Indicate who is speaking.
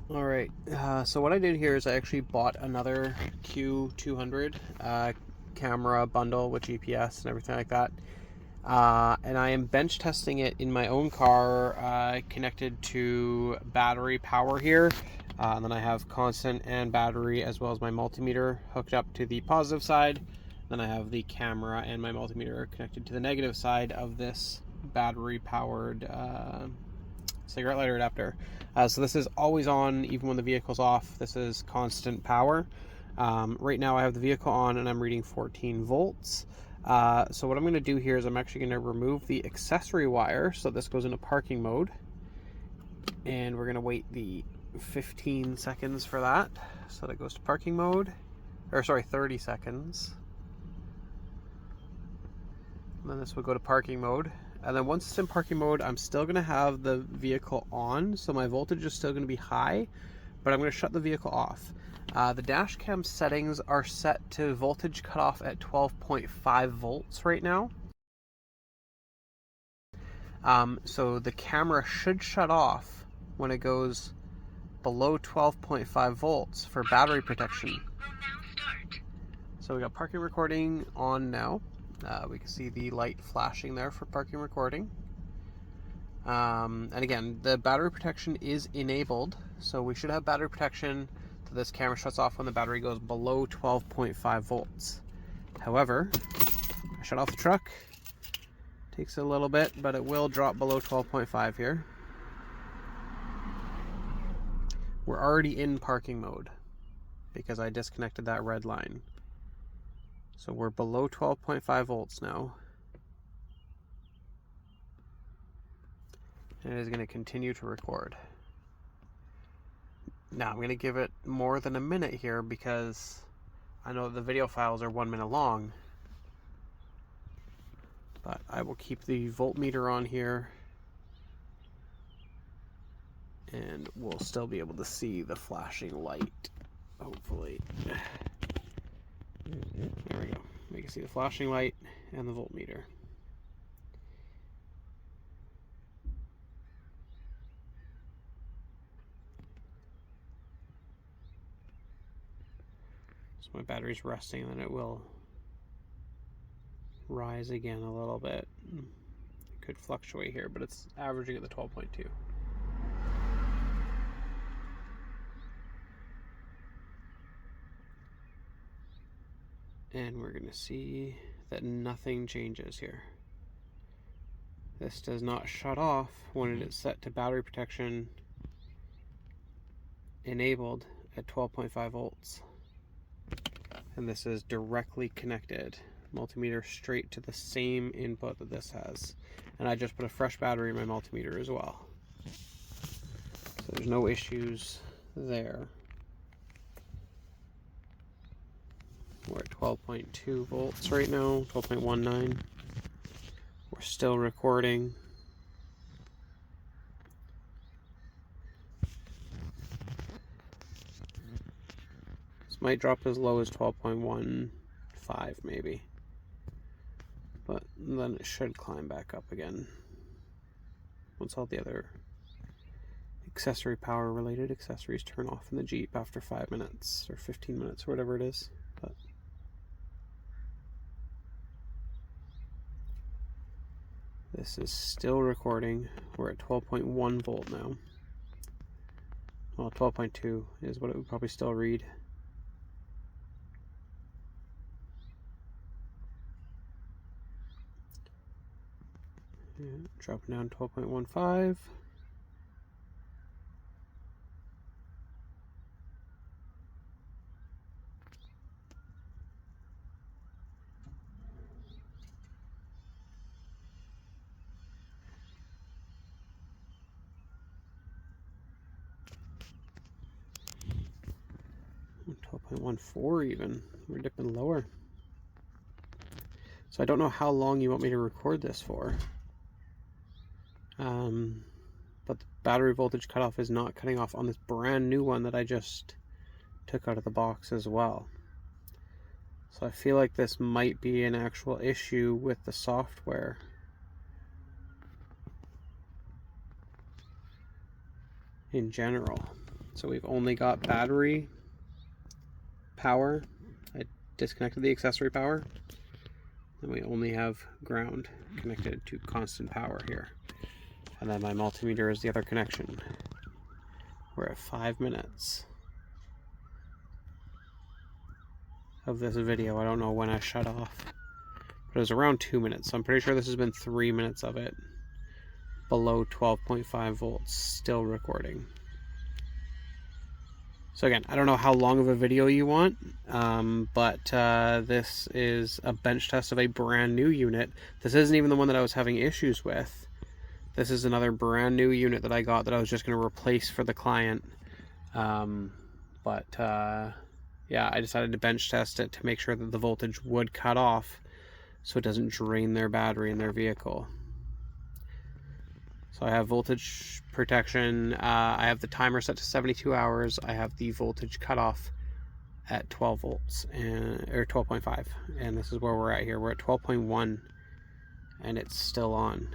Speaker 1: All right, so what I did here is I actually bought another Q200 camera bundle with GPS and everything like that. And I am bench testing it in my own car, connected to battery power here. And then I have constant and battery, as well as my multimeter hooked up to the positive side. Then I have the camera and my multimeter connected to the negative side of this battery powered cigarette lighter adapter. So this is always on even when the vehicle's off. This is constant power. Right now I have the vehicle on and I'm reading 14 volts. So what I'm going to do here is I'm actually going to remove the accessory wire, so this goes into parking mode, and we're going to wait the 15 seconds for that, so that goes to parking mode, or sorry, 30 seconds, and then this will go to parking mode. And then once it's in parking mode, I'm still going to have the vehicle on, so my voltage is still going to be high, but I'm going to shut the vehicle off. The dash cam settings are set to voltage cutoff at 12.5 volts right now. So the camera should shut off when it goes below 12.5 volts for battery protection. So we got parking recording on now. We can see the light flashing there for parking recording. And again, the battery protection is enabled, so we should have battery protection. So this camera shuts off when the battery goes below 12.5 volts. However, I shut off the truck. Takes a little bit, but it will drop below 12.5 here. We're already in parking mode because I disconnected that red line. So we're below 12.5 volts now. And it is going to continue to record. Now I'm going to give it more than a minute here because I know the video files are 1 minute long. But I will keep the voltmeter on here, and we'll still be able to see the flashing light, hopefully. There we go. We can see the flashing light and the voltmeter. So my battery's resting, and then it will rise again a little bit. It could fluctuate here, but it's averaging at the 12.2. And we're going to see that nothing changes here. This does not shut off when it is set to battery protection enabled at 12.5 volts. And this is directly connected, multimeter straight to the same input that this has. And I just put a fresh battery in my multimeter as well. So there's no issues there. We're at 12.2 volts right now, 12.19. We're still recording. This might drop as low as 12.15 maybe. But then it should climb back up again once all the other accessory power related accessories turn off in the Jeep after 5 minutes or 15 minutes or whatever it is. But this is still recording. We're at 12.1 volt now. Well, 12.2 is what it would probably still read. Yeah, dropping down 12.15. And 12.14 even. We're dipping lower. So I don't know how long you want me to record this for. But the battery voltage cutoff is not cutting off on this brand new one that I just took out of the box as well. So I feel like this might be an actual issue with the software. In general. So we've only got battery power. I disconnected the accessory power. And we only have ground connected to constant power here. And then my multimeter is the other connection. We're at 5 minutes of this video. I don't know when I shut off, but it was around 2 minutes. So I'm pretty sure this has been 3 minutes of it. Below 12.5 volts, still recording. So again, I don't know how long of a video you want, but this is a bench test of a brand new unit. This isn't even the one that I was having issues with. This is another brand new unit that I got that I was just going to replace for the client. Yeah, I decided to bench test it to make sure that the voltage would cut off so it doesn't drain their battery in their vehicle. So I have voltage protection, I have the timer set to 72 hours, I have the voltage cutoff at 12 volts, or 12.5, and this is where we're at here. We're at 12.1, and it's still on.